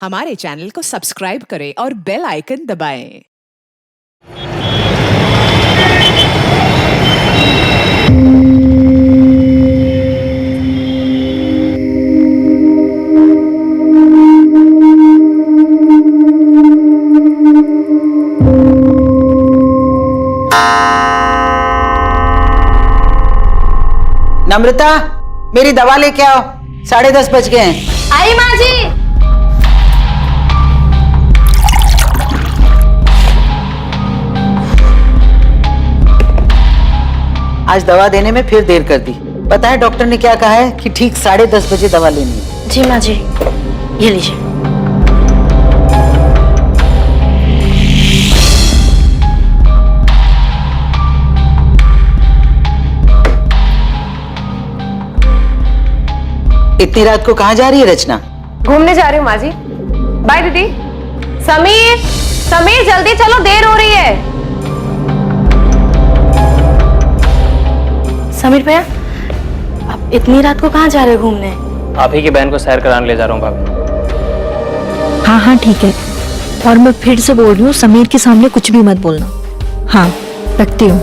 हमारे चैनल को सब्सक्राइब करें और बेल आइकन दबाएं। नम्रता, मेरी दवा लेके आओ। 10:30 बज गए हैं। आई माँ जी। आज दवा देने में फिर देर कर दी। पता है डॉक्टर ने क्या कहा है कि ठीक 10:30 बजे दवा लेनी है। जी माँ जी, ये लीजिए। इतनी रात को कहाँ जा रही है रचना? घूमने जा रही हूँ माँ जी। बाय दीदी। समीर, समीर जल्दी चलो, देर हो रही है। समीर भैया, आप इतनी रात को कहाँ जा रहे हो घूमने? आप ही की बहन को सैर कराने ले जा रहा हूँ भाभी। हाँ हाँ ठीक है, और मैं फिर से बोल रही हूँ, समीर के सामने कुछ भी मत बोलना। हाँ, रखती हूँ।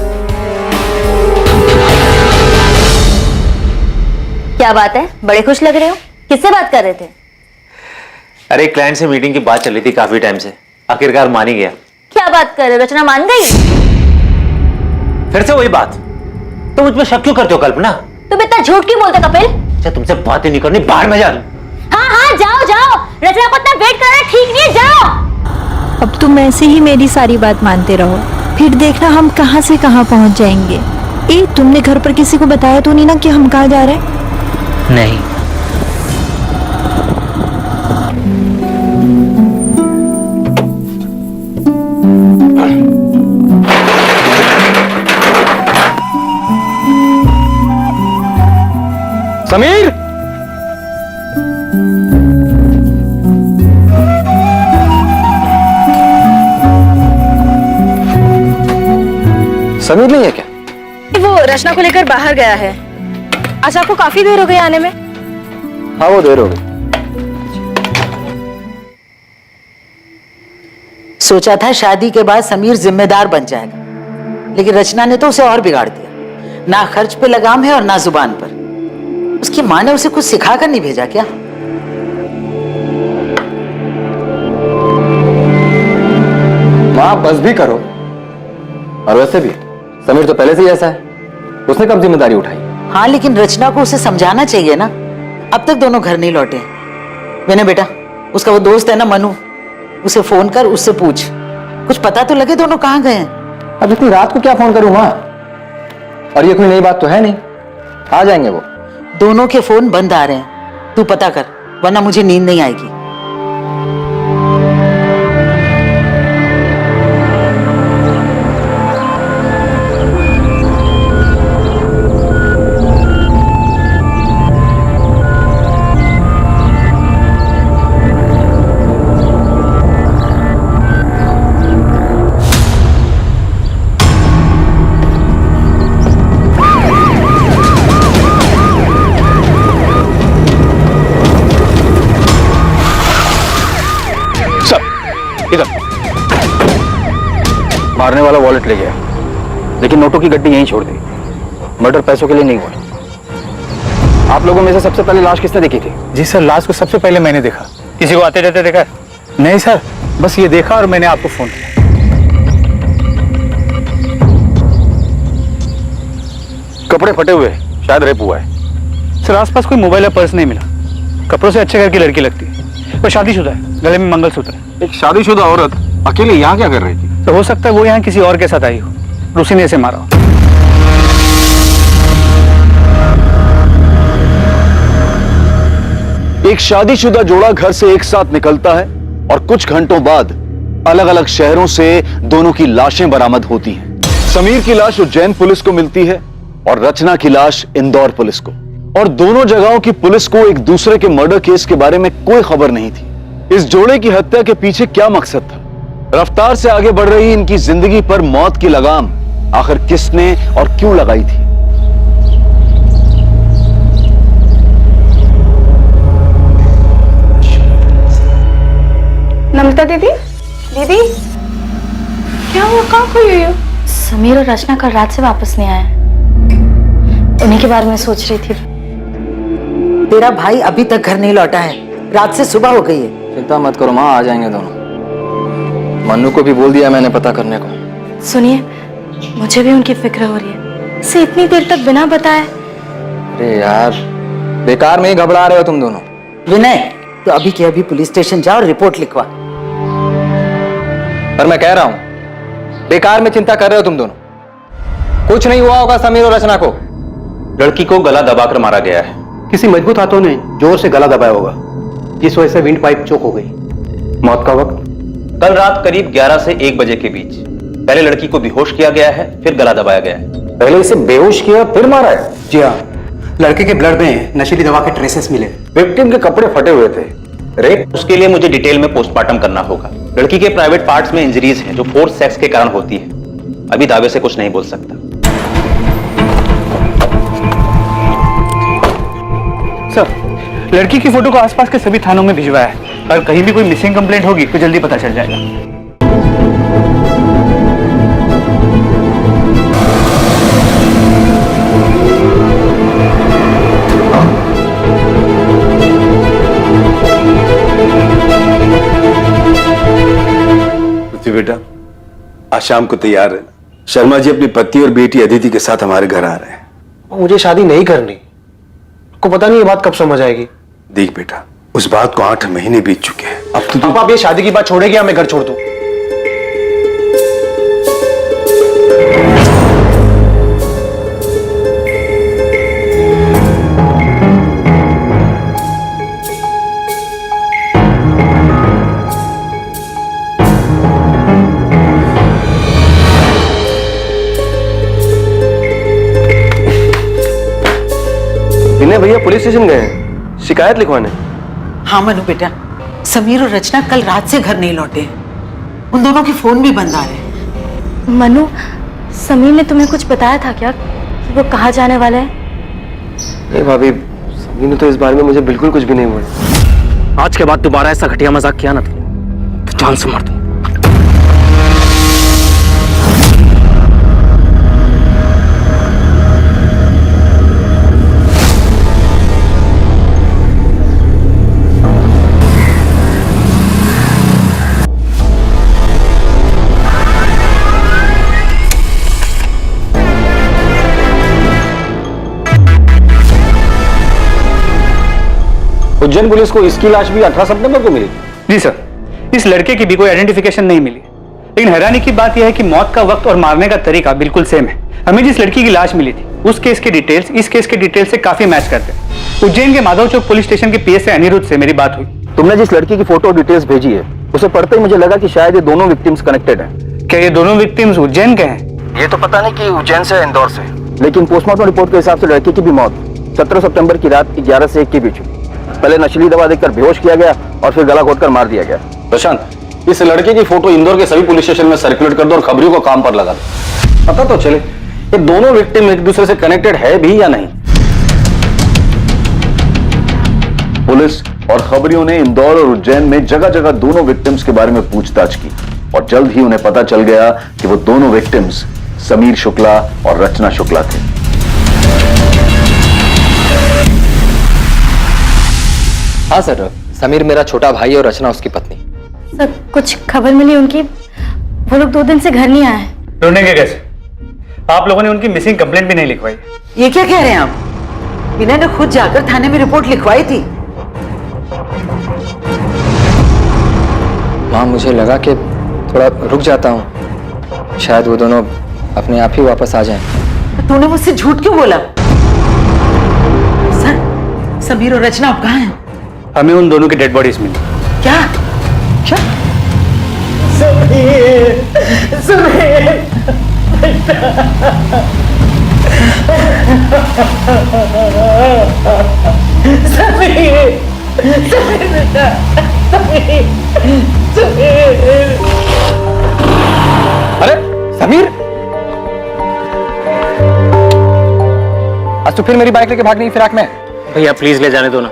क्या बात है, बड़े खुश लग रहे हो। किससे बात कर रहे थे? अरे क्लाइंट से मीटिंग की बात चल रही थी काफी टाइम से, आखिरकार मान ही गया। क्या बात कर रहे हो, रचना मान गई? फिर से वही बात, तो मुझ पे शक क्यों करते हो कल्पना? तुम इतना झूठ क्यों बोलते कपिल? अच्छा तुमसे बातें नहीं करनी, बाहर में जा दूं। हाँ हाँ जाओ जाओ, रचना को इतना वेट करना ठीक नहीं है, जाओ। अब तुम ऐसे ही मेरी सारी बात मानते रहो, फिर देखना हम कहाँ से कहाँ पहुँच जाएंगे। तुमने घर पर किसी को बताया तो नहीं ना कि हम कहाँ जा रहे हैं? नहीं। समीर, समीर नहीं है क्या? वो रचना को लेकर बाहर गया है। आज आपको काफी देर हो गई आने में। हाँ वो देर हो गई। सोचा था शादी के बाद समीर जिम्मेदार बन जाएगा, लेकिन रचना ने तो उसे और बिगाड़ दिया। ना खर्च पे लगाम है और ना जुबान पर। उसकी माँ ने उसे कुछ सिखा कर नहीं भेजा क्या? माँ बस भी करो। और वैसे भी समीर तो पहले से ही ऐसा है, उसने कब जिम्मेदारी उठाई? हाँ लेकिन रचना को उसे समझाना चाहिए ना। अब तक दोनों घर नहीं लौटे। मैंने बेटा, उसका वो दोस्त है ना मनु, उसे फोन कर, उससे पूछ, कुछ पता तो लगे दोनों कहाँ गए हैं। अब इतनी रात को क्या फोन करूं माँ? और ये कोई नई बात तो है नहीं, आ जाएंगे वो। दोनों के फोन बंद आ रहे हैं, तू पता कर, वरना मुझे नींद नहीं आएगी। मारने वाला वॉलेट ले गया, लेकिन नोटों की गड्डी यहीं छोड़ दी। मर्डर पैसों के लिए नहीं हुआ। आप लोगों में से सबसे पहले लाश किसने देखी थी? जी सर, लाश को सबसे पहले मैंने देखा। किसी को आते जाते देखा? नहीं सर, बस ये देखा और मैंने आपको फोन किया। कपड़े फटे हुए, शायद रेप हुआ है। सर आसपास कोई मोबाइल या पर्स नहीं मिला। कपड़ों से अच्छे घर की लड़की लगती है, वो शादीशुदा है, गले में मंगलसूत्र है। एक शादीशुदा औरत अकेले यहाँ क्या कर रही थी? तो हो सकता है वो यहाँ किसी और के साथ आई हो, उसी ने इसे मारा हो। एक शादीशुदा जोड़ा घर से एक साथ निकलता है और कुछ घंटों बाद अलग अलग शहरों से दोनों की लाशें बरामद होती हैं। समीर की लाश उज्जैन पुलिस को मिलती है और रचना की लाश इंदौर पुलिस को। और दोनों जगहों की पुलिस को एक दूसरे के मर्डर केस के बारे में कोई खबर नहीं थी। इस जोड़े की हत्या के पीछे क्या मकसद था? रफ्तार से आगे बढ़ रही इनकी जिंदगी पर मौत की लगाम आखिर किसने और क्यों लगाई थी? नमिता दीदी, दीदी क्या हुआ, कहाँ खोई हुई हो? समीर और रचना कल रात से वापस नहीं आए। उन्हीं के बारे में सोच रही थी। तेरा भाई अभी तक घर नहीं लौटा है, रात से सुबह हो गई है। चिंता मत करो माँ, आ जाएंगे दोनों। मन्नू को भी बोल दिया मैंने पता करने को। सुनिए, मुझे भी उनकी फिक्र हो रही है। इसे इतनी देर तक बिना बताए। अरे यार, बेकार में ही घबरा रहे हो तुम दोनों। विनय, तो अभी के अभी पुलिस स्टेशन जाओ और रिपोर्ट लिखवा। पर मैं कह रहा हूं, बेकार में चिंता कर रहे हो तुम दोनों। कुछ नहीं हुआ होगा समीर और रचना को। लड़की को गला दबाकर मारा गया है। किसी मजबूत हाथों ने जोर से गला दबाया होगा, जिस वजह से विंड पाइप चोक हो गई। मौत का वक्त कल रात करीब 11 से 1 बजे के बीच। पहले लड़की को बेहोश किया गया है, फिर गला दबाया गया है। पहले इसे बेहोश किया फिर मारा है? जी हाँ, लड़के के ब्लड में नशीली दवा के ट्रेसेस मिले। विक्टिम के कपड़े फटे हुए थे। रेप? उसके लिए मुझे डिटेल में पोस्टमार्टम करना होगा। लड़की के प्राइवेट पार्ट्स में इंजरीज हैं जो फोर्स सेक्स के कारण होती है। अभी दावे से कुछ नहीं बोल सकता। सर, लड़की की फोटो को आसपास के सभी थानों में भिजवाया है। अगर कहीं भी कोई मिसिंग कंप्लेंट होगी तो जल्दी पता चल जाएगा। बेटा, आज शाम को तैयार है। शर्मा जी अपनी पत्नी और बेटी अदिति के साथ हमारे घर आ रहे हैं। मुझे शादी नहीं करनी। को पता नहीं ये बात कब समझ आएगी। देख बेटा, उस बात को 8 महीने बीत चुके हैं। अब तो आप ये शादी की बात छोड़ेगी या मैं घर छोड़ दूं? विनय भैया पुलिस स्टेशन गए हैं शिकायत लिखवाने। हाँ मनु बेटा, समीर और रचना कल रात से घर नहीं लौटे हैं। उन दोनों के फोन भी बंद आ रहे हैं। मनु, समीर ने तुम्हें कुछ बताया था क्या कि वो कहाँ जाने वाला है? नहीं भाभी, समीर ने तो इस बारे में मुझे बिल्कुल कुछ भी नहीं बोला। आज के बाद दोबारा ऐसा घटिया मजाक किया ना तो जान से मार दूं। उज्जैन पुलिस को इसकी लाश भी 18 सितंबर को मिली। जी सर, इस लड़के की भी कोई आइडेंटिफिकेशन नहीं मिली। लेकिन हैरानी की बात यह है कि मौत का वक्त और मारने का तरीका बिल्कुल सेम है। हमें जिस लड़की की लाश मिली थी उस केस के डिटेल्स इस केस के डिटेल्स से काफी मैच करते हैं। उज्जैन के माधव चौक पुलिस स्टेशन के पीएसआई अनिरुद्ध से मेरी बात हुई। तुमने जिस लड़की की फोटो डिटेल्स भेजी है उसे पढ़ते ही मुझे लगा कि शायद ये दोनों विक्टिम्स कनेक्टेड हैं। क्या ये दोनों विक्टिम्स उज्जैन के हैं? ये तो पता नहीं कि उज्जैन से इंदौर से, लेकिन पोस्टमार्टम रिपोर्ट के हिसाब से लड़की की भी मौत 17 सितंबर की रात 11 से 1 के बीच हुई। पहले नशीली दवा देकर बेहोश किया गया और फिर गला घोटकर मार दिया गया। प्रशांत, इस लड़के की फोटो इंदौर के सभी पुलिस स्टेशन में सर्कुलेट कर दो और खबरियों को काम पर लगा दो। पता तो चले ये दोनों विक्टिम एक दूसरे से कनेक्टेड है भी या नहीं। पुलिस और खबरियों ने इंदौर और उज्जैन में जगह जगह दोनों विक्टिम्स के बारे में पूछताछ की और जल्द ही उन्हें पता चल गया कि वो दोनों विक्टिम्स समीर शुक्ला और रचना शुक्ला थे। हाँ सर, समीर मेरा छोटा भाई और रचना उसकी पत्नी। सर, कुछ खबर मिली उनकी? वो लोग 2 दिन से घर नहीं आए हैं। ढूंढेंगे कैसे? आप लोगों ने उनकी मिसिंग कंप्लेंट भी नहीं लिखवाई। ये क्या कह रहे हैं आप? विनय ने खुद जाकर थाने में रिपोर्ट लिखवाई थी। माँ, मुझे लगा कि थोड़ा रुक जाता हूँ, शायद वो दोनों अपने आप ही वापस आ जाएं। तूने मुझसे झूठ क्यों बोला? सर, समीर और रचना अब कहाँ हैं? हमें उन दोनों की डेड बॉडीज मिली। क्या? क्या? समीर, समीर, समीर, समीर बेटा, समीर, समीर। अरे समीर, आज तो फिर मेरी बाइक लेके भागने की फिराक में। भैया प्लीज ले जाने दो ना,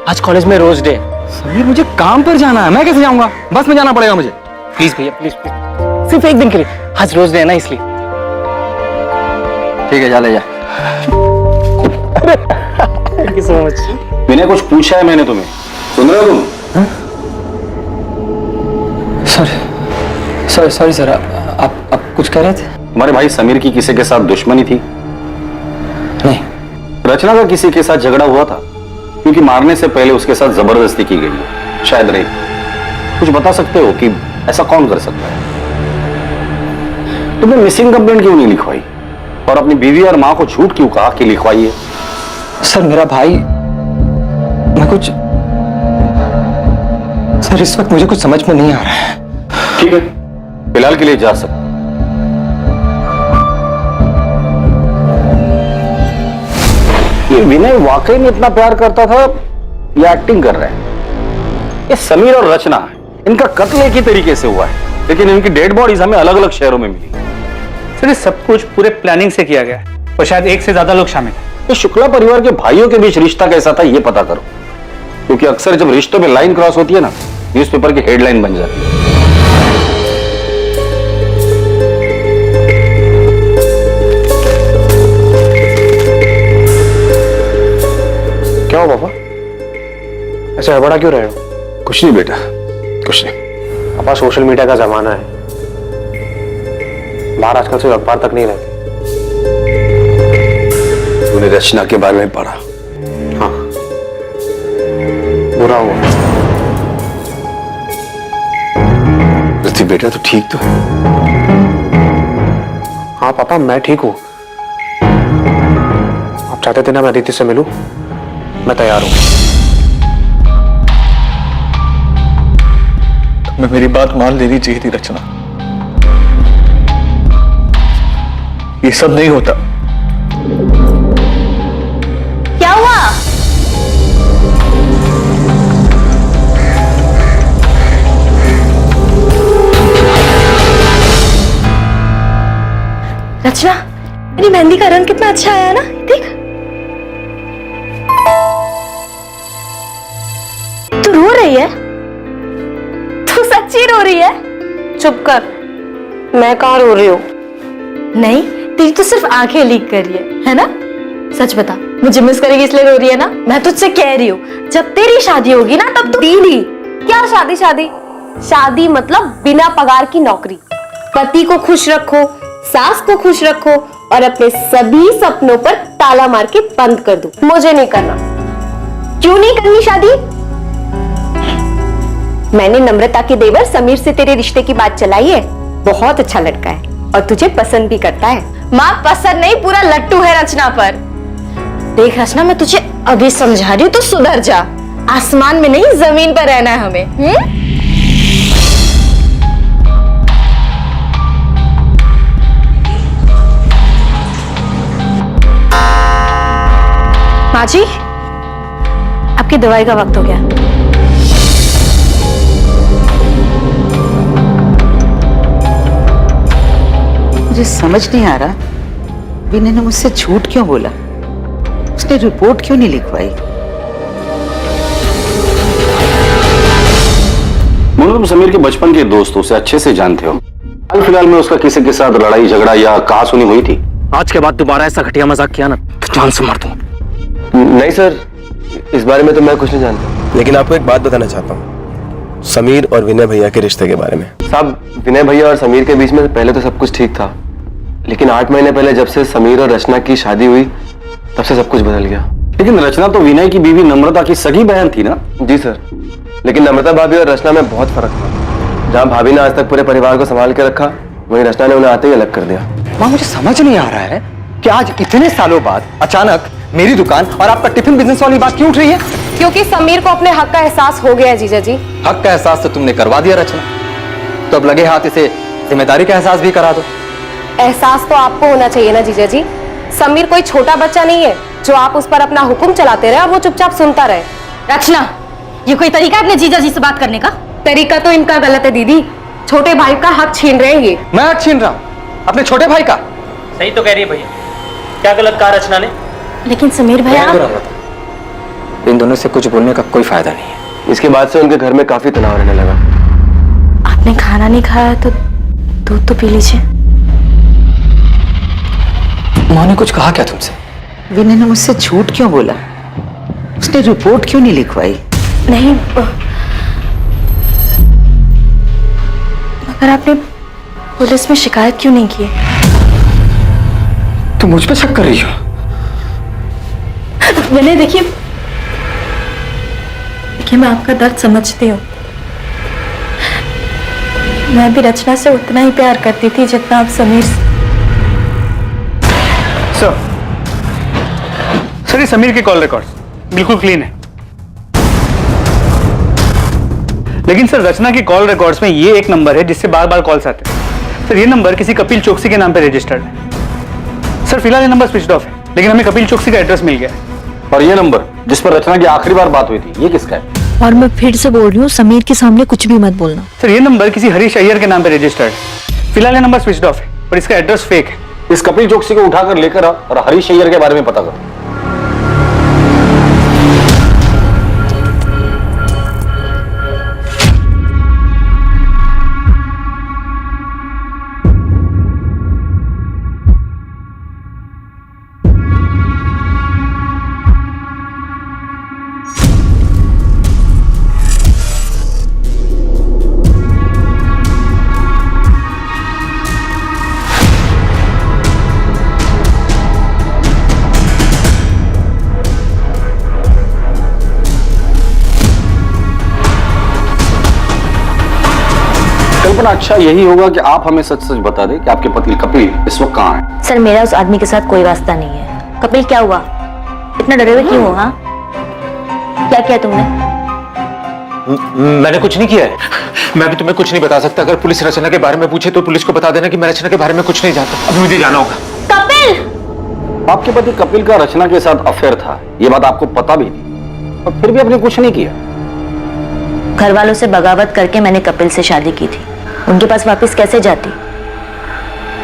आज कॉलेज में रोज डे। समीर मुझे काम पर जाना है, मैं कैसे जाऊंगा? बस में जाना पड़ेगा मुझे। प्लीज भैया प्लीज प्लीज, सिर्फ एक दिन के लिए, आज रोज देना इसलिए। ठीक है, जा ले जा। Thank you so much. मैंने कुछ पूछा है मैंने तुम्हें, सुन रहे हो तुम? सॉरी सर, आप कुछ कह रहे थे? तुम्हारे भाई समीर की किसी के साथ दुश्मनी थी? नहीं। रचना का किसी के साथ झगड़ा हुआ था? क्योंकि मारने से पहले उसके साथ जबरदस्ती की गई है, शायद नहीं। कुछ बता सकते हो कि ऐसा कौन कर सकता है? तुमने मिसिंग कंप्लेंट क्यों नहीं लिखवाई और अपनी बीवी और मां को झूठ क्यों कहा कि लिखवाई है? सर मेरा भाई, मैं कुछ, सर इस वक्त मुझे कुछ समझ में नहीं आ रहा है। ठीक है, फिलहाल के लिए जा सकते। ये विनय वाकई में इतना प्यार करता था या एक्टिंग कर रहा है? ये समीर और रचना, इनका कत्ल एक ही तरीके से हुआ है, लेकिन इनकी डेड बॉडीज हमें अलग अलग शहरों में मिली। सर ये सब कुछ पूरे प्लानिंग से किया गया है और शायद एक से ज्यादा लोग शामिल हैं। ये शुक्ला परिवार के भाइयों के बीच रिश्ता कैसा था ये पता करो, क्योंकि अक्सर जब रिश्तों में लाइन क्रॉस होती है ना, न्यूज़पेपर की हेडलाइन बन जाती है। क्या हो पापा, ऐसे हड़बड़ा क्यों रहे हो? कुछ नहीं बेटा, कुछ नहीं। पापा सोशल मीडिया का जमाना है, बाहर आजकल से अखबार तक नहीं रहते। तूने रचना के बारे में पढ़ा? हाँ, बुरा हुआ। पृथ्वी बेटा तो ठीक तो है? हाँ पापा मैं ठीक हूँ। आप चाहते थे ना मैं अदिति से मिलूं, मैं तैयार हूं। तुम्हें मेरी बात मान लेनी चाहिए थी रचना। ये सब नहीं होता। क्या हुआ? रचना, मेरी मेहंदी का रंग कितना अच्छा आया ना, देख। तू रो रही है? तू सच्ची रो रही है? चुप कर, मैं कहाँ रो रही हूँ? नहीं, तेरी तो सिर्फ आंखें लीक कर रही है ना? सच बता, मुझे मिस करेगी इसलिए रो रही है ना? मैं तुझसे कह रही हूँ, जब तेरी शादी होगी ना तब तू। दीदी, क्या शादी? शादी शादी मतलब बिना पगार की नौकरी। पति को खुश रखो, सास को खुश रखो और अपने सभी सपनों पर ताला मार के बंद कर दो। मुझे नहीं करना। क्यों नहीं करनी शादी? मैंने नम्रता के देवर समीर से तेरे रिश्ते की बात चलाई है। बहुत अच्छा लड़का है और तुझे पसंद भी करता है। माँ पसंद नहीं, पूरा लट्टू है रचना पर। देख रचना, मैं तुझे अभी समझा रही हूँ, तो सुधर जा। आसमान में नहीं जमीन पर रहना है हमें। माँ जी, आपकी दवाई का वक्त हो गया। मुझे समझ नहीं आ रहा, विनय ने मुझसे झूठ क्यों बोला? उसने रिपोर्ट क्यों नहीं लिखवाई? मोनू, तुम समीर के बचपन के दोस्त हो, उसे अच्छे से जानते हो। हाल फिलहाल में उसका किसी के साथ लड़ाई झगड़ा या कहासुनी हुई थी? आज के बाद दोबारा ऐसा घटिया मजाक किया ना तो जान से मार दूंगा। नहीं सर, इस बारे में तो मैं कुछ नहीं जानता। लेकिन आपको एक बात बताना चाहता हूँ, समीर और विनय भैया के रिश्ते के बारे में। साहब, विनय भैया और समीर के बीच में पहले तो सब कुछ ठीक था, लेकिन 8 महीने पहले जब से समीर और रचना की शादी हुई तब से सब कुछ बदल गया। लेकिन रचना तो विनय की बीवी नम्रता की सगी बहन थी ना? जी सर, लेकिन नम्रता भाभी और रचना में बहुत फर्क था। जहाँ भाभी ने आज तक पूरे परिवार को संभाल के रखा, वहीं रचना ने उन्हें आते ही अलग कर दिया। माँ, मुझे समझ नहीं आ रहा है कि आज इतने सालों बाद अचानक मेरी दुकान और आपका टिफिन बिजनेस वाली बात क्यों उठ रही है? क्योंकि समीर को अपने हक का एहसास हो गया है जीजा जी। हक का एहसास तो तुमने करवा दिया रचना, तो अब लगे हाथ इसे जिम्मेदारी का एहसास भी करा दो। एहसास तो आपको होना चाहिए ना जीजा जी। समीर कोई छोटा बच्चा नहीं है जो आप उस पर अपना हुक्म चलाते रहे और वो चुपचाप सुनता रहे। रचना, ये कोई तरीका है अपने जीजा जी से बात करने का? तरीका तो इनका गलत है दीदी। छोटे भाई का हक छीन रहे हैं ये। मैं हक छीन रहा हूँ अपने छोटे भाई का? सही तो कह रही है भैया, क्या गलत कहा रचना ने? लेकिन समीर भैया, इन दोनों से कुछ बोलने का कोई फायदा नहीं है। इसके बाद से उनके घर में काफी तनाव रहने लगा। आपने खाना नहीं खाया तो दूध तो पी लीजिए। माँ ने कुछ कहा क्या तुमसे? विनय ने मुझसे झूठ क्यों बोला? उसने रिपोर्ट क्यों नहीं लिखवाई? नहीं, मगर आपने पुलिस में शिकायत क्यों नहीं की? तुम मुझ पे शक कर रही हो? विनय देखिए, मैं आपका दर्द समझती हूँ। मैं भी रचना से उतना ही प्यार करती थी जितना आप समीर से। सर ये समीर के कॉल रिकॉर्ड्स बिल्कुल क्लीन है, लेकिन सर रचना के कॉल रिकॉर्ड्स में ये एक नंबर है जिससे बार बार कॉल्स आते हैं। सर ये नंबर किसी कपिल चौकसी के नाम पे रजिस्टर्ड है। सर फिलहाल ये नंबर स्विच ऑफ है, लेकिन हमें कपिल चौकसी का एड्रेस मिल गया है। और ये नंबर जिस पर रचना की आखिरी बार बात हुई थी, ये किसका है? और मैं फिर से बोल रही हूँ, समीर के सामने कुछ भी मत बोलना। सर ये नंबर किसी हरीश अय्यर के नाम पे रजिस्टर्ड है। फिलहाल ये नंबर स्विच ऑफ है और इसका एड्रेस फेक है। इस कपिल चौकसी को उठाकर लेकर आ और हरीश अय्यर के बारे में पता करो। कल्पना, अच्छा यही होगा कि आप हमें सच सच बता दें कि आपके पति कपिल इस वक्त कहाँ है? सर मेरा उस आदमी के साथ कोई वास्ता नहीं है। कपिल क्या हुआ? इतना डरे हुए क्यों हो? हाँ, क्या किया तुमने? मैंने कुछ नहीं किया है। मैं भी तुम्हें कुछ नहीं बता सकता। अगर पुलिस रचना के बारे में पूछे तो पुलिस को बता देना कि मैं रचना के बारे में कुछ नहीं जानता। अभी मुझे जाना होगा। कपिल! आपके पति कपिल का रचना के साथ अफेयर था, ये बात आपको पता भी थी और फिर भी आपने कुछ नहीं किया। घर वालों से बगावत करके मैंने कपिल से शादी की थी। उनके पास वापस कैसे जाती?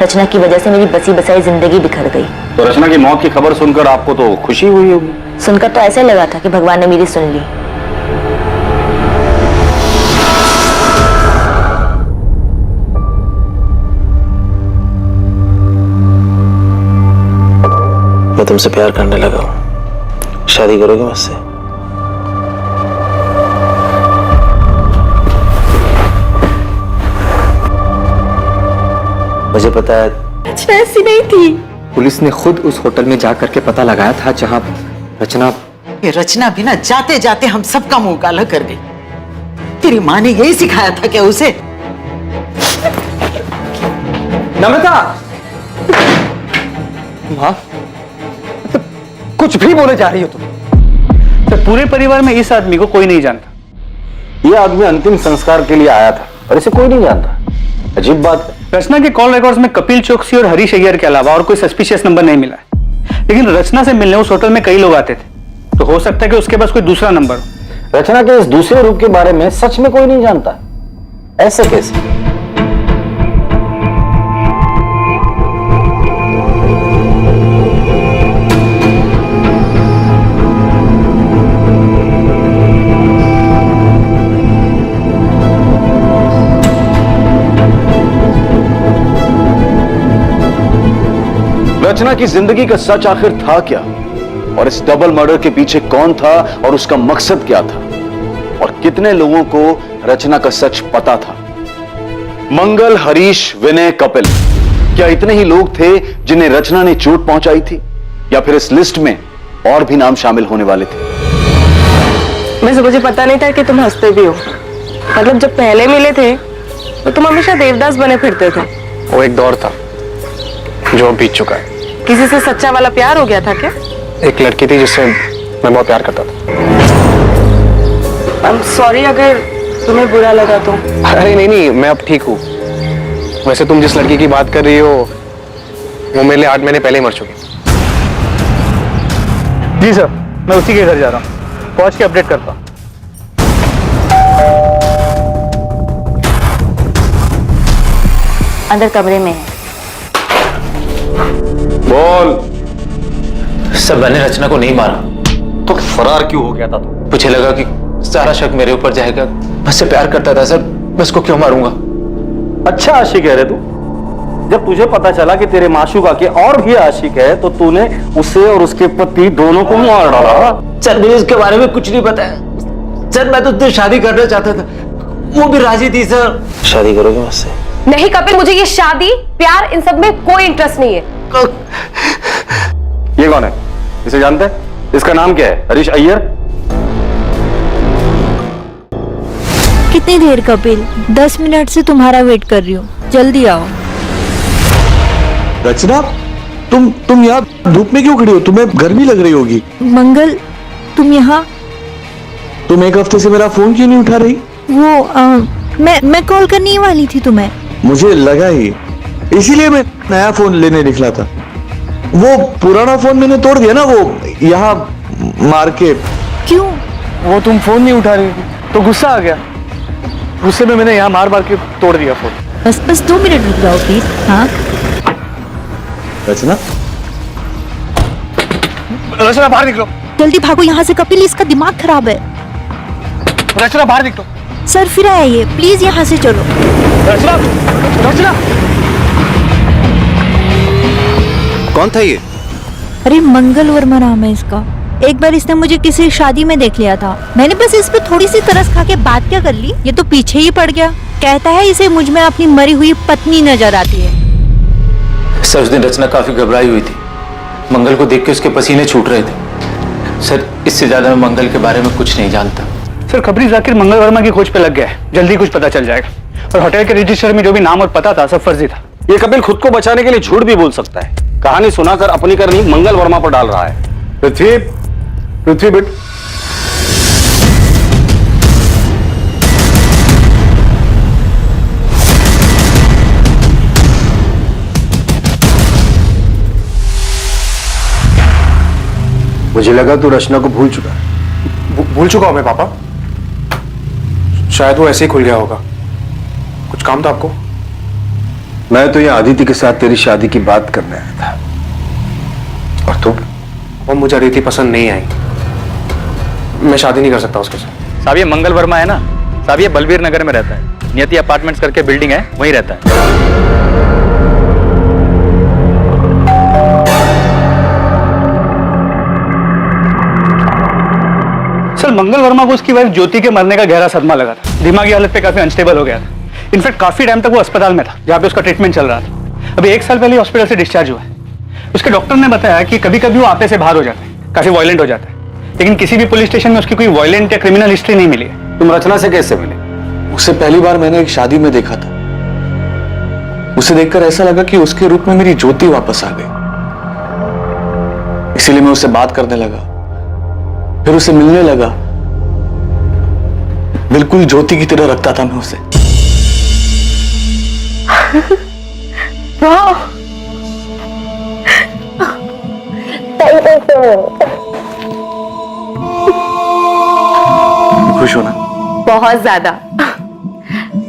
रचना की वजह से मेरी बसी बसाई जिंदगी बिखर गई। तो रचना की मौत की खबर सुनकर आपको तो खुशी हुई होगी? सुनकर तो ऐसे लगा था कि भगवान ने मेरी सुन ली। मैं तुमसे प्यार करने लगा हूं। शादी करोगे मुझसे? मुझे पता है रचना ऐसी नहीं थी। पुलिस ने खुद उस होटल में जाकर के पता लगाया था जहां रचना। ये रचना भी ना जाते जाते हम सबका मुंह काला कर गई। तेरी माँ ने यही सिखाया था क्या उसे? नम्रता! माँ, कुछ भी बोले जा रही हो तुम। तो पूरे परिवार में इस आदमी को कोई नहीं जानता। ये आदमी अंतिम संस्कार के लिए आया था और इसे कोई नहीं जानता। अजीब बात है। रचना के कॉल रिकॉर्ड्स में कपिल चौकसी और हरीश अय्यर के अलावा और कोई सस्पिशियस नंबर नहीं मिला है। लेकिन रचना से मिलने उस होटल में कई लोग आते थे, तो हो सकता है कि उसके पास कोई दूसरा नंबर हो। रचना के इस दूसरे रूप के बारे में सच में कोई नहीं जानता। ऐसे कैसे? रचना की जिंदगी का सच आखिर था क्या? और इस डबल मर्डर के पीछे कौन था और उसका मकसद क्या था? और कितने लोगों को रचना का सच पता था? मंगल, हरीश, विनय, कपिल, क्या इतने ही लोग थे जिन्हें रचना ने चोट पहुंचाई थी? या फिर इस लिस्ट में और भी नाम शामिल होने वाले थे? वैसे मुझे पता नहीं था कि तुम हंसते भी हो। मतलब जब पहले मिले थे तो तुम हमेशा देवदास बने फिरते थे। वो एक दौर था जो अब बीत चुका है। किसी से सच्चा वाला प्यार हो गया था क्या? एक लड़की थी जिससे मैं बहुत प्यार करता था। आई एम सॉरी अगर तुम्हें बुरा लगा तो। अरे नहीं नहीं, मैं अब ठीक हूँ। वैसे तुम जिस लड़की की बात कर रही हो वो मेरे लिए 8 महीने पहले ही मर चुकी। जी सर, मैं उसी के घर जा रहा हूँ, पहुंच के अपडेट करता हूँ। अंदर कमरे में है। बोल। सर मैंने रचना को नहीं मारा। तो फरार क्यों हो गया था तू? मुझे लगा कि सारा शक मेरे ऊपर जाएगा। मैं उससे प्यार करता था सर, मैं उसको क्यों मारूंगा? अच्छा आशिक है रे तू। जब तुझे पता चला कि तेरे माशूका के और भी आशिक है तो तूने उसे और उसके पति दोनों को मार डाला। सर मुझे इसके बारे में कुछ नहीं पता है सर, मैं तो उससे शादी करना चाहता था, वो भी राजी थी सर। शादी करोगे मुझसे? नहीं कपिल, मुझे ये शादी प्यार इन सब में कोई इंटरेस्ट नहीं है। ये कौन है? इसे जानते हैं? इसका नाम क्या है? हरीश अय्यर। कितनी देर कपिल? 10 मिनट से तुम्हारा वेट कर रही हूँ, जल्दी आओ। रचना, तुम यहाँ धूप में क्यों खड़ी हो? तुम्हें गर्मी लग रही होगी। मंगल, तुम यहाँ? तुम एक हफ्ते से मेरा फोन क्यों नहीं उठा रही? वो मैं कॉल करने ही वाली थी तुम्हें। मुझे लगा ही, इसीलिए मैं नया फोन लेने निकला था। वो पुराना फोन मैंने तोड़ दिया ना, वो यहाँ मार के। क्यों? वो तुम फोन नहीं उठा रही थी तो गुस्सा आ गया, गुस्से में मैंने यहाँ मार मार के तोड़ दिया फोन। बस 2 मिनट रुक जाओ प्लीज। हाँ रचना, रचना बाहर निकलो, जल्दी भागो यहाँ से कपिल, इसका दिमाग खराब है। रचना बाहर निकलो। सर फिर आया ये, प्लीज यहाँ से चलो। रचना, रचना। कौन था ये? अरे मंगल वर्मा नाम है इसका। एक बार इसने मुझे किसी शादी में देख लिया था, मैंने बस इस पे थोड़ी सी तरस खा के बात क्या कर ली, ये तो पीछे ही पड़ गया। कहता है इसे मुझ में अपनी मरी हुई पत्नी नजर आती है। सर उस दिन रचना काफी घबराई हुई थी, मंगल को देख के उसके पसीने छूट रहे थे। सर इससे ज्यादा मैं मंगल के बारे में कुछ नहीं जानता। सर खबरी जाकिर मंगल वर्मा की खोज पे लग गया है, जल्दी कुछ पता चल जाएगा। और होटल के रजिस्टर में जो भी नाम और पता था सब फर्जी था। ये कपिल खुद को बचाने के लिए झूठ भी बोल सकता है। कहानी सुनाकर अपनी करनी मंगल वर्मा पर डाल रहा है। पृथ्वी बेट, मुझे लगा तू रचना को भूल चुका है। भूल चुका हूं मैं पापा, शायद वो ऐसे ही खुल गया होगा। कुछ काम था आपको? मैं तो यहाँ आदित्य के साथ तेरी शादी की बात करने आया था। और तू? और मुझे अदिति पसंद नहीं आई, मैं शादी नहीं कर सकता उसके साथ। साहब ये मंगल वर्मा है ना साहब, ये बलबीर नगर में रहता है, नियति अपार्टमेंट्स करके बिल्डिंग है, वहीं रहता है। सर मंगल वर्मा को उसकी वाइफ ज्योति के मरने का गहरा सदमा लगा था, दिमागी हालत पे काफी अनस्टेबल हो गया था। इनफैक्ट काफी टाइम तक वो अस्पताल में था जहाँ पे उसका ट्रीटमेंट चल रहा था। अभी 1 साल पहले हॉस्पिटल से डिस्चार्ज हुआ है। उसके डॉक्टर ने बताया कि कभी कभी वो आपे से बाहर हो जाता है, काफी वायलेंट हो जाता है, लेकिन किसी भी पुलिस स्टेशन में उसकी कोई वायलेंट या क्रिमिनल हिस्ट्री नहीं मिली है। तुम रचना से कैसे मिले? उसे पहली बार मैंने एक शादी में देखा था। उसे देखकर ऐसा लगा कि उसके रूप में मेरी ज्योति वापस आ गई, इसीलिए मैं उससे बात करने लगा, फिर उसे मिलने लगा। बिल्कुल ज्योति की तरह रखता था मैं उसे। खुश हो ना? बहुत ज्यादा।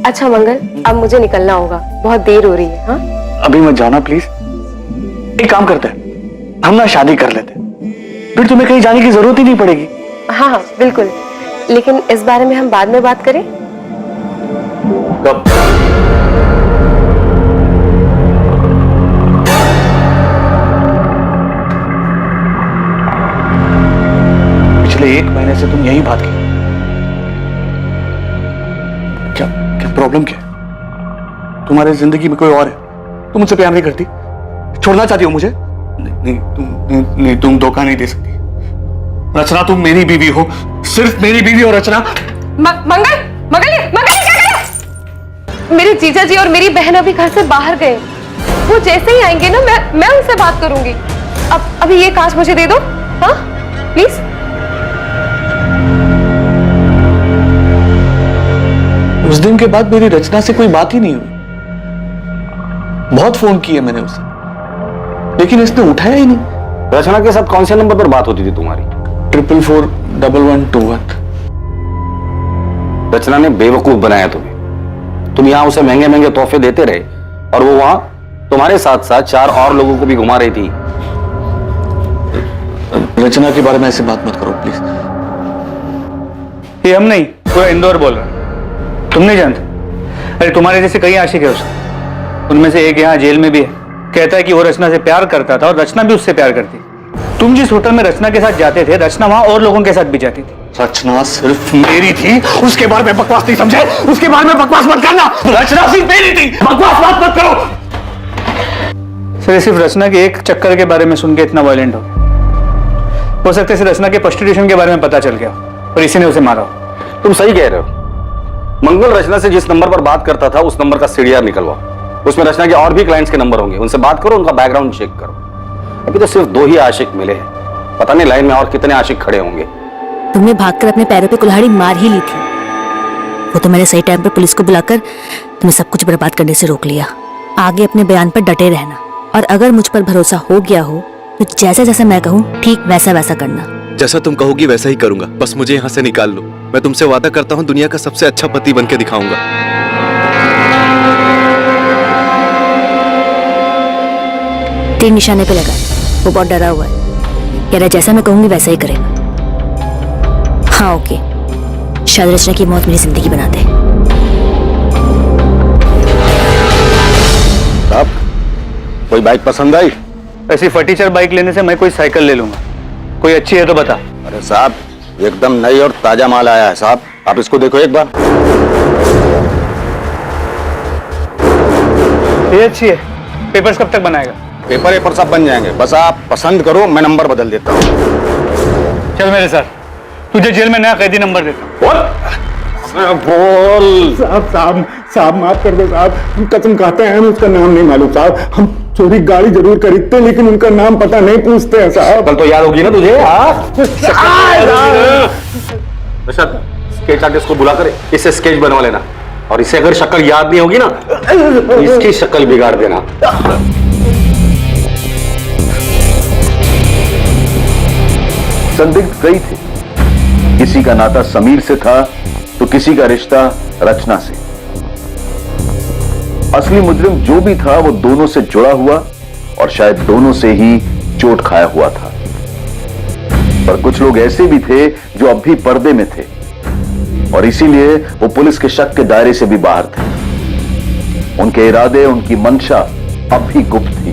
अच्छा मंगल, अब मुझे निकलना होगा, बहुत देर हो रही है। हाँ अभी मत जाना प्लीज। एक काम करते हैं, हम ना शादी कर लेते, फिर तुम्हें कहीं जाने की जरूरत ही नहीं पड़ेगी। हाँ हाँ बिल्कुल, लेकिन इस बारे में हम बाद में बात करें। कब? पिछले 1 महीने से तुम यही बात की। क्या क्या प्रॉब्लम क्या है? तुम्हारी जिंदगी में कोई और है, तुम मुझसे प्यार नहीं करती, छोड़ना चाहती हो मुझे? नहीं, तुम धोखा नहीं दे सकती। रचना तुम मेरी बीवी हो, सिर्फ मेरी बीवी हो रचना। मंगल मंगल मंगल क्या कर रहे हो? मेरे जीजा जी और मेरी बहन अभी घर से बाहर गए, वो जैसे ही आएंगे ना मैं उनसे बात करूंगी। अब अभी ये कांच मुझे दे दो, हाँ प्लीज। उस दिन के बाद मेरी रचना से कोई बात ही नहीं हुई। बहुत फोन किए मैंने उसे, लेकिन इसने उठाया ही नहीं। रचना के साथ कौन से नंबर पर बात होती थी तुम्हारी? 4441121। रचना ने बेवकूफ बनाया तुम्हें। तुम यहां उसे महंगे महंगे तोहफे देते रहे और वो वहां तुम्हारे साथ साथ 4 और लोगों को भी घुमा रही थी। रचना के बारे में ऐसे बात मत करो प्लीज। ये हम नहीं, पूरा इंदौर बोल रहा है। तुम नहीं जानते? अरे तुम्हारे जैसे कई आशिक है उसके, उनमें से एक यहाँ जेल में भी है। कहता है कि वो रचना से प्यार करता था और रचना भी उससे प्यार करती। तुम जिस होटल में रचना के साथ जाते थे, रचना वहां और लोगों के साथ भी जाती थी। रचना सिर्फ मेरी थी, उसके बारे में बकवास नहीं समझे? उसके बारे में बकवास मत करना। रचना सिर्फ मेरी थी, बकवास बात मत करो। सर, सिर्फ रचना के एक चक्कर के बारे में सुन के इतना वायलेंट हो सकता है रचना के प्रोस्टिट्यूशन के बारे में पता चल गया और इसी ने उसे मारा हो। तुम सही कह रहे हो। मंगल रचना से जिस नंबर पर बात करता था उस नंबर का सीडीआर निकलवाओ। उसमें रचना के और भी क्लाइंट्स के नंबर होंगे, उनसे बात करो, उनका बैकग्राउंड चेक करो। अभी तो सिर्फ 2 ही आशिक मिले हैं, पता नहीं लाइन में और कितने आशिक खड़े होंगे। तुमने भागकर अपने पैरों पे कुल्हाड़ी मार ही ली थी। वो तो मैंने सही टाइम पर पुलिस को बुलाकर तुम्हें सब कुछ बर्बाद करने से रोक लिया। आगे अपने बयान पर डटे रहना, और अगर मुझ पर भरोसा हो गया हो तो जैसा जैसा मैं कहूँ ठीक वैसा वैसा करना। जैसा तुम कहोगी वैसा ही करूंगा, बस मुझे यहाँ से निकाल लो। मैं तुमसे वादा करता हूँ दुनिया का सबसे अच्छा पति बन के दिखाऊंगा। तीर निशाने पे लगा, वो बहुत डरा हुआ है। कह रहा जैसा मैं कहूंगी वैसा ही करेगा। हाँ ओके, शायद रचना की मौत मेरी जिंदगी बना दे। साहब, कोई बाइक पसंद आई? ऐसी फटीचर बाइक लेने से मैं कोई साइकिल ले लूंगा। कोई अच्छी है तो बता। अरे साहब, एकदम नई और ताजा माल आया है साहब, आप इसको देखो एक बार। ये अच्छी है। पेपर्स कब तक बनाएगा? पेपर सब बन जाएंगे, बस आप पसंद करो, मैं नंबर बदल देता हूँ। चल मेरे साथ, तुझे जेल में नया कैदी नंबर देता हूँ। बोल। साहब माफ कर दो साहब, हम कसम खाते हैं, हमें उसका नाम नहीं मालूम साहब। हम चोरी गाड़ी जरूर खरीदते हैं लेकिन उनका नाम पता नहीं पूछते हैं साहब। कल तो याद होगी ना तुझे? स्केच आर्टिस्ट को बुलाकर इससे स्केच बनवा लेना, और इसे अगर शक्ल याद नहीं होगी ना तो इसकी शक्ल बिगाड़ देना। संदिग्ध कई थे, किसी का नाता समीर से था तो किसी का रिश्ता रचना से। असली मुजरिम जो भी था वो दोनों से जुड़ा हुआ और शायद दोनों से ही चोट खाया हुआ था। पर कुछ लोग ऐसे भी थे जो अब भी पर्दे में थे और इसीलिए वो पुलिस के शक के दायरे से भी बाहर थे। उनके इरादे, उनकी मंशा अब भी गुप्त थी,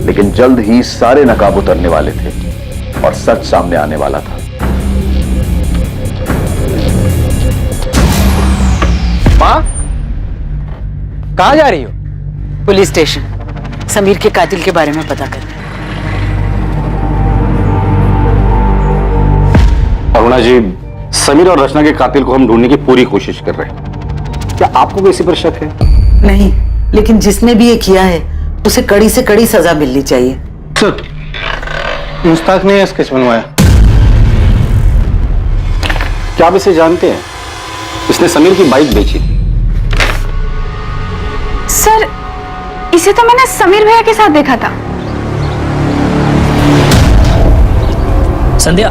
लेकिन जल्द ही सारे नकाब उतरने वाले थे और सच सामने आने वाला था। माँ, कहाँ जा रही हो? पुलिस स्टेशन, समीर के कातिल के बारे में पता करने। अरुणा जी, समीर और रचना के कातिल को हम ढूंढने की पूरी कोशिश कर रहे हैं। क्या आपको किसी पर शक है? नहीं, लेकिन जिसने भी ये किया है उसे कड़ी से कड़ी सजा मिलनी चाहिए। सर, मुश्ताक ने स्केच बनवाया। क्या आप इसे जानते हैं? इसने समीर की बाइक बेची थी। सर, इसे तो मैंने समीर भैया के साथ देखा था। संध्या,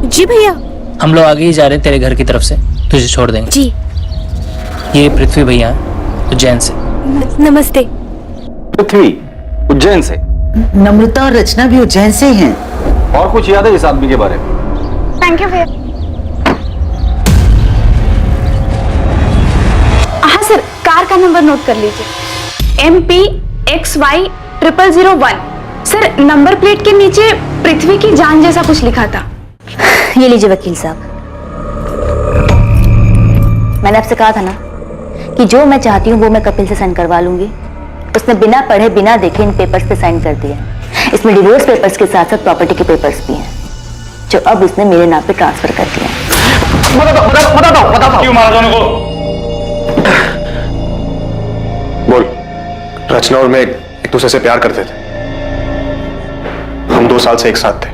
जी भैया। हम लोग आगे ही जा रहे हैं तेरे घर की तरफ से, तुझे छोड़ देंगे। जी। ये पृथ्वी भैया हैं, उज्जैन से। नमस्ते। पृथ्वी उज्जैन से? नम्रता और रचना भी उज्जैन से ही हैं। और कुछ याद है इस आदमी के बारे में? थैंक यू भैया। हाँ सर, कार का नंबर नोट कर लीजिए, MPXY0001। सर, नंबर प्लेट के नीचे पृथ्वी की जान जैसा कुछ लिखा था। ये लीजिए वकील साहब। मैंने आपसे कहा था ना कि जो मैं चाहती हूँ वो मैं कपिल से साइन करवा लूंगी। उसने बिना पढ़े बिना देखे इन पेपर्स पे साइन कर दिया। इसमें डिवोर्स पेपर्स के साथ साथ प्रॉपर्टी के पेपर्स भी हैं, जो अब उसने मेरे नाम पे ट्रांसफर कर दिया। बता दो। क्यों मारा दोनों को? बोल। रचना और मैं एक दूसरे से प्यार करते थे। हम 2 साल से एक साथ थे।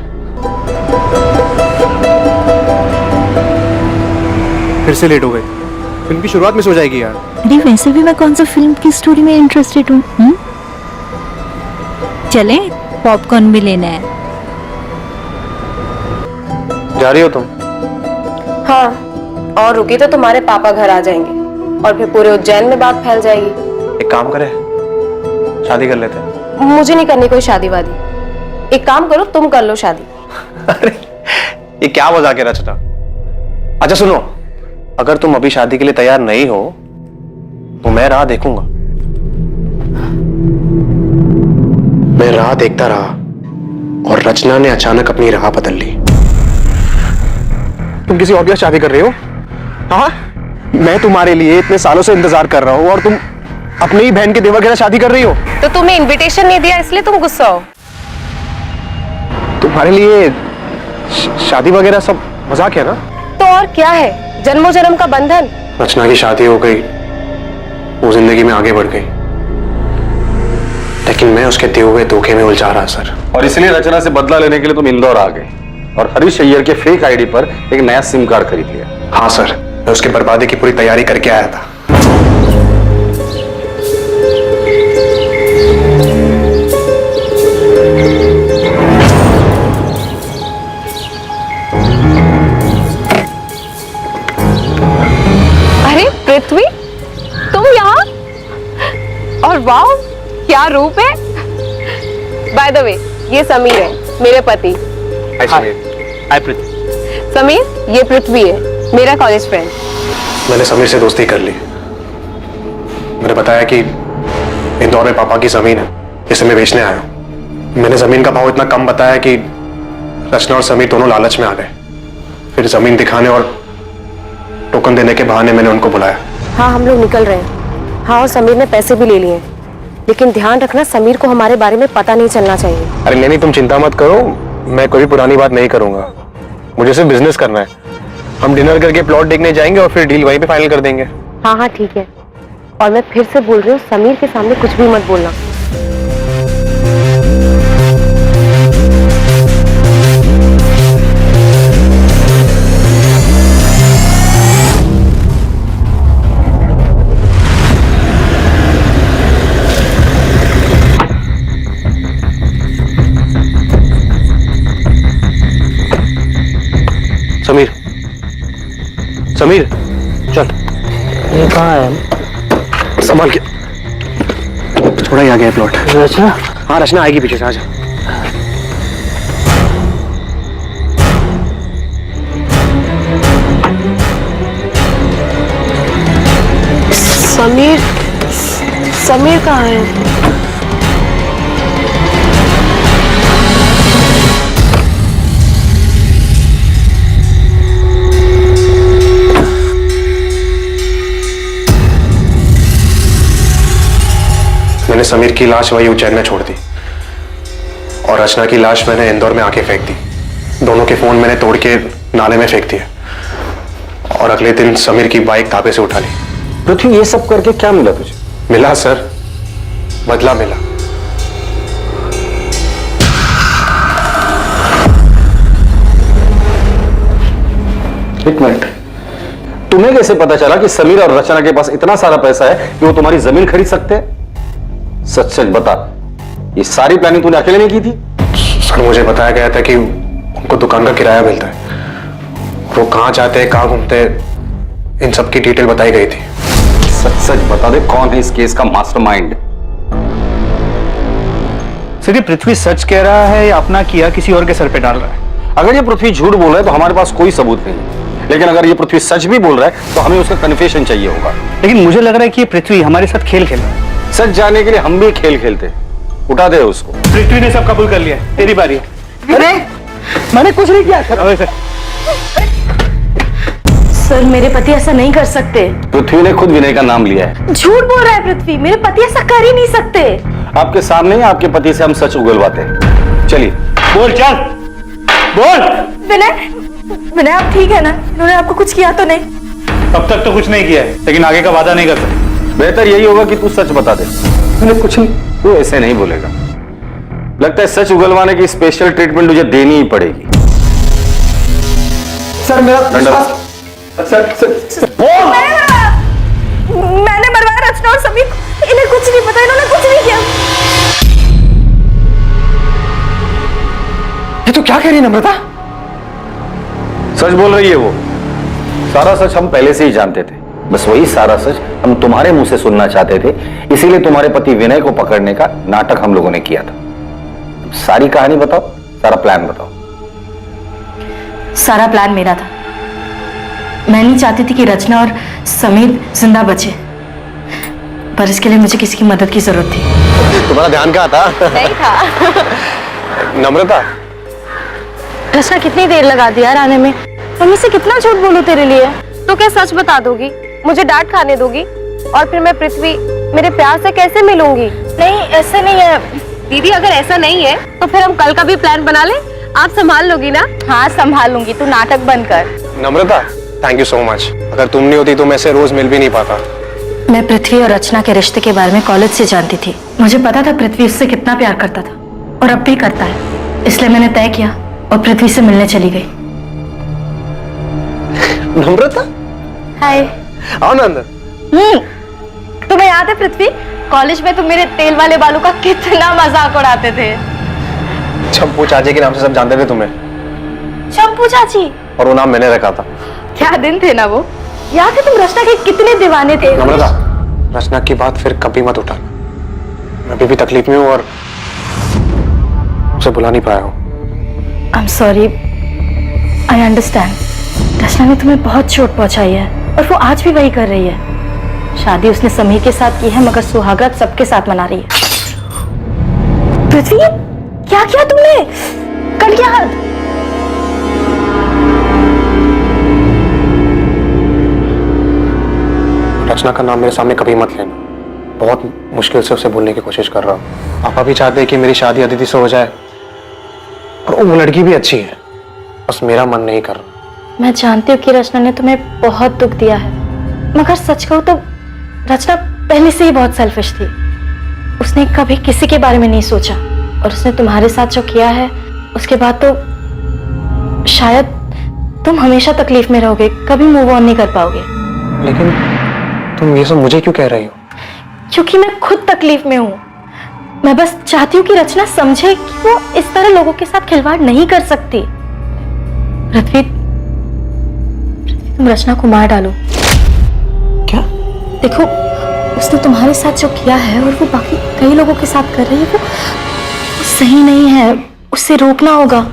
फिर से लेट हो गए। फिल्म की शुरुआत में सो जाएगी यार। अरे वैसे भी मैं कौन सा फिल्म की स्टोरी में इंटरेस्टेड हूँ। चले, पॉपकॉर्न भी लेना है। जा रही हो तुम? हाँ, और रुकी तो तुम्हारे पापा घर आ जाएंगे और फिर पूरे उज्जैन में बात फैल जाएगी। एक काम करें, शादी कर लेते हैं। मुझे नहीं करनी कोई शादी वादी। एक काम करो, तुम कर लो शादी। अरे ये क्या मजाक है रचना? अच्छा सुनो, अगर तुम अभी शादी के लिए तैयार नहीं हो तो मैं राह देखूंगा। मैं राह देखता रहा और रचना ने अचानक अपनी राह बदल ली। तुम किसी और के साथ शादी कर रही हो? हाँ, मैं तुम्हारे लिए इतने सालों से इंतजार कर रहा हूं और तुम अपनी ही बहन के देवर के साथ शादी कर रही हो। तो तुम्हें इनविटेशन नहीं दिया इसलिए तुम गुस्सा हो? तुम्हारे लिए शादी वगैरह सब मजाक है ना? तो और क्या है, जन्मों जन्म का बंधन। रचना की शादी हो गई, वो जिंदगी में आगे बढ़ गई, लेकिन मैं उसके दिए हुए धोखे में उलझा रहा सर। और इसलिए रचना से बदला लेने के लिए तुम इंदौर आ गए और हरीश अय्यर के फेक आईडी पर एक नया सिम कार्ड खरीद लिया। हाँ सर, मैं उसके बर्बादी की पूरी तैयारी करके आया था। अरे पृथ्वी, तुम यहाँ? और वाह, क्या रूप है। बाय द वे, ये समीर है, मेरे पति। हाय पृथ्वी। समीर, ये पृथ्वी है, मेरा कॉलेज फ्रेंड। मैंने समीर से दोस्ती कर ली। मैंने बताया कि इंदौर में पापा की जमीन है, इसे मैं बेचने आया हूं। मैंने जमीन का भाव इतना कम बताया कि रचना और समीर दोनों लालच में आ गए। फिर जमीन दिखाने और टोकन देने के बहाने मैंने उनको बुलाया। हाँ, हम लोग निकल रहे हैं। हाँ, और समीर ने पैसे भी ले लिए, लेकिन ध्यान रखना समीर को हमारे बारे में पता नहीं चलना चाहिए। अरे नहीं, तुम चिंता मत करो, मैं कोई पुरानी बात नहीं करूंगा। मुझे सिर्फ बिजनेस करना है। हम डिनर करके प्लॉट देखने जाएंगे और फिर डील वहीं पे फाइनल कर देंगे। हाँ हाँ ठीक है, और मैं फिर से बोल रही हूँ, समीर के सामने कुछ भी मत बोलना। समीर, समीर चल। ये कहाँ है? संभाल के, थोड़ा ही आगे है प्लॉट। रचना? हाँ, रचना आएगी पीछे से, आजा। समीर, समीर कहाँ है? मैंने समीर की लाश वही उज्जैन में छोड़ दी और रचना की लाश मैंने इंदौर में आके फेंक दी। दोनों के फोन मैंने तोड़ के नाले में फेंक दिए और अगले दिन समीर की बाइक धाबे से उठा ली। पृथ्वी, ये सब करके क्या मिला तुझे? मिला सर, बदला मिला। एक मिनट, तुम्हें कैसे पता चला कि समीर और रचना के पास इतना सारा पैसा है कि वो तुम्हारी जमीन खरीद सकते हैं? सच सच बता, ये सारी प्लानिंग तूने अकेले नहीं की थी? सर, मुझे बताया गया था कि उनको दुकान का किराया मिलता है, वो कहाँ जाते हैं, कहाँ घूमते हैं, इन सब की डिटेल बताई गई थी। सच सच बता दे, कौन है इस केस का मास्टरमाइंड? सर, ये पृथ्वी सच कह रहा है या अपना किया किसी और के सर पे डाल रहा है? अगर ये पृथ्वी झूठ बोल रहा है तो हमारे पास कोई सबूत नहीं है, लेकिन अगर ये पृथ्वी सच भी बोल रहा है तो हमें उसका कन्फेशन चाहिए होगा। लेकिन मुझे लग रहा है कि ये पृथ्वी हमारे साथ खेल खेल रहा है। सच जानने के लिए हम भी खेल खेलते। उठा दे उसको। पृथ्वी ने सब कबूल कर लिया, तेरी बारी है। अरे मैंने कुछ नहीं किया सर। सर, मेरे पति ऐसा नहीं कर सकते। पृथ्वी ने खुद विनय का नाम लिया है। झूठ बोल रहा है पृथ्वी, मेरे पति ऐसा कर ही नहीं सकते। आपके सामने ही आपके पति से हम सच उगलवाते हैं। चलिए बोल, चल बोल। विनय, विनय आप ठीक है ना? इन्होंने आपको कुछ किया तो नहीं? अब तक तो कुछ नहीं किया है, लेकिन आगे का वादा नहीं कर सकते। बेहतर यही होगा कि तू सच बता दे। मैंने कुछ नहीं। तू ऐसे नहीं बोलेगा, लगता है सच उगलवाने की स्पेशल ट्रीटमेंट तुझे देनी ही पड़ेगी। सर मेरा मैंने मरवाया रचना और समीर को। इन्हें कुछ नहीं पता, इन्होंने कुछ नहीं किया। ये तो क्या कह रही है नम्रता? सच बोल रही है वो। सारा सच हम पहले से ही जानते थे, बस वही सारा सच हम तुम्हारे मुंह से सुनना चाहते थे। इसीलिए तुम्हारे पति विनय को पकड़ने का नाटक हम लोगों ने किया था। सारी कहानी बताओ, सारा प्लान बताओ। सारा प्लान मेरा था। मैं नहीं चाहती थी कि रचना और समीर जिंदा बचे, पर इसके लिए मुझे किसी की मदद की जरूरत थी। तुम्हारा ध्यान कहाँ था? नहीं था। नम्रता, रचना कितनी देर लगा दी यार आने में। मम्मी से कितना झूठ बोलूं तेरे लिए? तो क्या सच बता दोगी? मुझे डांट खाने दोगी? और फिर मैं पृथ्वी मेरे प्यार से कैसे मिलूंगी? नहीं ऐसे नहीं है दीदी, अगर ऐसा नहीं है तो फिर हम कल का भी प्लान बना ले। आप संभाल लोगी ना? हाँ संभाल लूंगी, तू नाटक बंद कर। नम्रता, थैंक यू सो मच। अगर तुम नहीं होती तो मैं से रोज मिल भी नहीं पाता। मैं पृथ्वी और रचना के रिश्ते के बारे में कॉलेज से जानती थी। मुझे पता था पृथ्वी उससे कितना प्यार करता था और अब भी करता है, इसलिए मैंने तय किया और पृथ्वी से मिलने चली गई। नम्रता, हाय। आओ ना अंदर। तुम्हें याद है पृथ्वी, कॉलेज में तुम मेरे तेल वाले बालों का कितना मजाक उड़ाते थे। चंपू चाची के नाम से सब जानते थे तुम्हें। चंपू चाची? और वो नाम मैंने रखा था। क्या दिन थे ना वो। याद है तुम रचना के कितने दीवाने थे। नम्रता, रचना की बात फिर कभी मत उठाना। मैं अभी भी तकलीफ में हूँ और उसे बुला नहीं पाया हूँ। I am sorry, I understand. Rachna ने तुम्हें बहुत चोट पहुंचाई है और वो आज भी वही कर रही है। शादी उसने समीर के साथ की है, मगर सुहागरात सबके साथ मना रही है। पृथ्वी, क्या किया तुमने? कट गया हाथ। रचना का नाम मेरे सामने कभी मत लेना। बहुत मुश्किल से उसे बोलने की कोशिश कर रहा हूँ। पापा भी चाहते हैं कि मेरी शादी अदिति से हो जाए और वो लड़की भी अच्छी है, बस मेरा मन नहीं कर रहा। मैं जानती हूँ कि रचना ने तुम्हें बहुत दुख दिया है, मगर सच कहूँ तो रचना पहले से ही बहुत सेल्फिश थी। उसने कभी किसी के बारे में नहीं सोचा और उसने तुम्हारे साथ जो किया है उसके बाद तो शायद तुम हमेशा तकलीफ में रहोगे, कभी मूव ऑन नहीं कर पाओगे। लेकिन तुम ये सब मुझे क्यों कह रही हो? क्योंकि मैं खुद तकलीफ में हूँ। मैं बस चाहती हूँ कि रचना समझे कि वो इस तरह लोगों के साथ खिलवाड़ नहीं कर सकती। पृथ्वी, तुम रचना को मार डालो। क्या? देखो, उसने तुम्हारे साथ जो किया है और वो बाकी कई लोगों के साथ कर रही है, वो सही नहीं है। उससे रोकना होगा।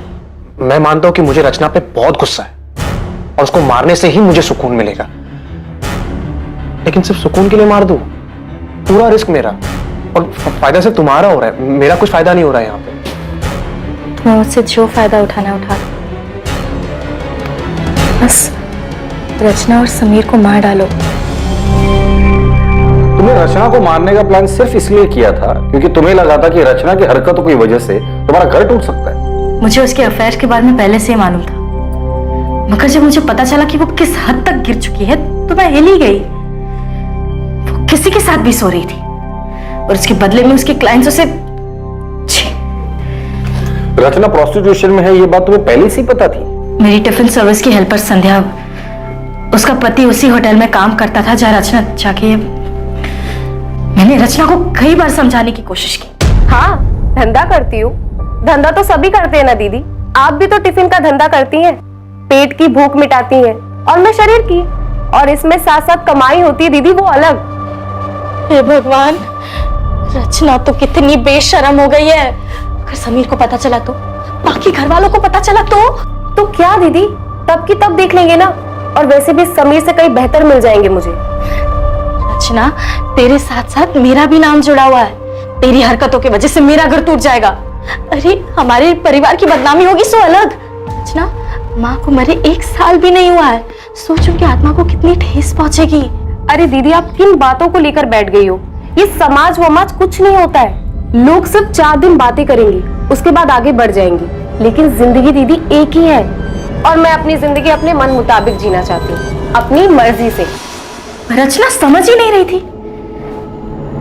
मैं मानता हूँ कि मुझे रचना पे बहुत गुस्सा है और उसको मारने से ही मुझे सुकून मिलेगा, लेकिन सिर्फ सुकून के लिए मार दूं? पूरा रिस्क मेरा और फायदा सिर्फ तुम्हारा हो रहा है, मेरा कुछ फायदा नहीं हो रहा है यहाँ पे। तुम्हें मुझसे जो फायदा उठाना उठा लो, बस रचना और समीर को मार डालो। तुमने रचना को मारने का प्लान सिर्फ इसलिए किया था क्योंकि तुम्हें लगा था कि रचना की हरकतों की वजह से तुम्हारा घर टूट सकता है। मुझे उसके अफेयर के बारे में पहले से ही मालूम था, मगर जब मुझे पता चला कि वो किस हद तक गिर चुकी है तो मैं हिल ही गई। वो किसी के साथ भी सो रही थी और उसके बदले में उसके क्लाइंट्स उसे। रचना प्रोस्टिट्यूशन में है, ये बात तुम्हें पहले से ही पता थी? मेरी टिफिन सर्विस की हेल्पर संध्या, उसका पति उसी होटल में काम करता था जहाँ रचना जाके। मैंने रचना को कई बार समझाने की कोशिश की। हाँ, धंधा करती हूँ। धंधा तो सभी करते हैं ना दीदी, आप भी तो टिफिन का धंधा करती हैं। पेट की भूख मिटाती हैं और मैं शरीर की, और इसमें साथ साथ कमाई होती है दीदी, वो अलग। हे भगवान, रचना तो कितनी बेशर्म हो गई है। अगर समीर को पता चला तो, बाकी घर वालों को पता चला तो क्या दीदी, तब की तब देख लेंगे ना। और वैसे भी समीर से कहीं बेहतर मिल जाएंगे मुझे। रचना, तेरे साथ साथ मेरा भी नाम जुड़ा हुआ है। तेरी हरकतों की वजह से मेरा घर टूट जाएगा। अरे हमारे परिवार की बदनामी होगी सो अलग। रचना, माँ को मरे 1 साल भी नहीं हुआ है, सोच उनकी आत्मा को कितनी ठेस पहुंचेगी। अरे दीदी, आप किन बातों को लेकर बैठ गई हो? ये समाज वमाज कुछ नहीं होता है। लोग सिर्फ 4 दिन बातें करेंगे, उसके बाद आगे बढ़ जाएंगे, लेकिन जिंदगी दीदी एक ही है। और मैं अपनी जिंदगी अपने मन मुताबिक जीना चाहती हूँ, अपनी मर्जी से। रचना समझ ही नहीं रही थी।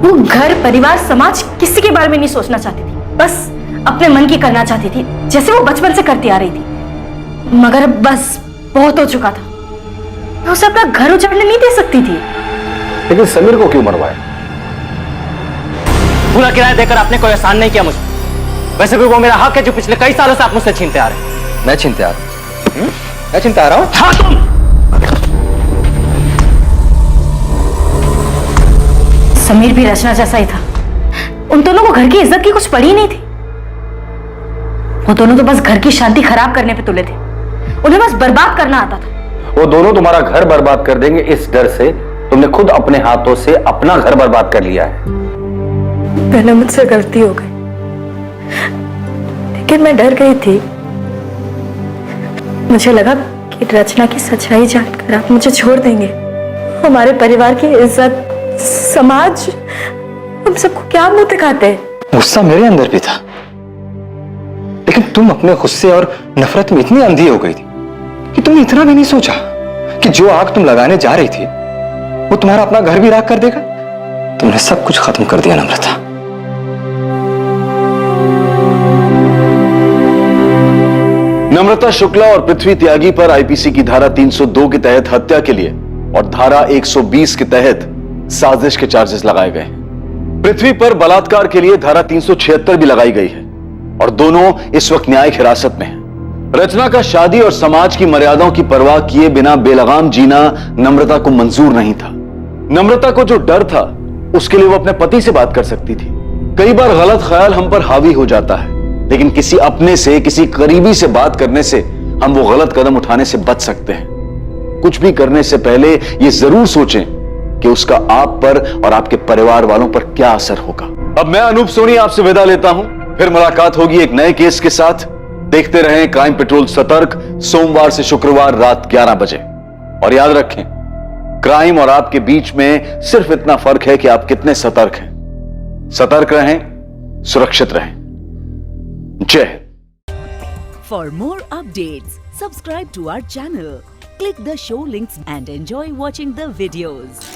वो घर, परिवार, समाज किसी के बारे में नहीं सोचना चाहती थी, बस अपने मन की करना चाहती थी, जैसे वो बचपन से करती आ रही थी। मगर अब बस बहुत हो चुका था। मैं उसे अपना घर उजाड़ने नहीं दे सकती थी। लेकिन समीर को क्यों मरवाया? पूरा किराया देकर आपने कोई एहसान नहीं किया मुझे। वैसे भी वो मेरा हक है जो पिछले कई सालों से आप मुझसे छीनते आ रहे हैं। मैं छीनते आ रहा हूं? मैं छीनते आ रहा हूं? हाँ, तुम। समीर भी रचना जैसा ही था। उन दोनों को घर की इज्जत की कुछ पड़ी नहीं थी। वो दोनों तो बस घर की शांति खराब करने पे तुले थे। उन्हें बस बर्बाद करना आता था। वो दोनों तुम्हारा घर बर्बाद कर देंगे, इस डर से तुमने खुद अपने हाथों से अपना घर बर्बाद कर लिया है। पहले मुझसे गलती हो गई, लेकिन मैं डर गई थी। मुझे लगा कि रचना की सच्चाई जानकर आप मुझे छोड़ देंगे। हमारे परिवार की इज्जत, समाज, हम सबको क्या मुंह दिखाते। गुस्सा मेरे अंदर भी था, लेकिन तुम अपने गुस्से और नफरत में इतनी अंधी हो गई थी कि तुमने इतना भी नहीं सोचा कि जो आग तुम लगाने जा रही थी वो तुम्हारा अपना घर भी राख कर देगा। तुमने सब कुछ खत्म कर दिया नम्रता। नम्रता शुक्ला और पृथ्वी त्यागी पर आईपीसी की धारा 302 के तहत हत्या के लिए और धारा 120 के तहत साजिश के चार्जेस लगाए गए। पृथ्वी पर बलात्कार के लिए धारा 376 भी लगाई गई है और दोनों इस वक्त न्यायिक हिरासत में हैं। रचना का शादी और समाज की मर्यादाओं की परवाह किए बिना बेलगाम जीना नम्रता को मंजूर नहीं था। नम्रता को जो डर था उसके लिए वो अपने पति से बात कर सकती थी। कई बार गलत ख्याल हम पर हावी हो जाता है, लेकिन किसी अपने से, किसी करीबी से बात करने से हम वो गलत कदम उठाने से बच सकते हैं। कुछ भी करने से पहले ये जरूर सोचें कि उसका आप पर और आपके परिवार वालों पर क्या असर होगा। अब मैं अनूप सोनी आपसे विदा लेता हूं, फिर मुलाकात होगी एक नए केस के साथ। देखते रहें क्राइम पेट्रोल सतर्क, सोमवार से शुक्रवार रात 11 बजे। और याद रखें, क्राइम और आपके बीच में सिर्फ इतना फर्क है कि आप कितने सतर्क हैं। सतर्क रहें, सुरक्षित रहें। जय। For more updates, subscribe to our channel, click the show links and enjoy watching the videos.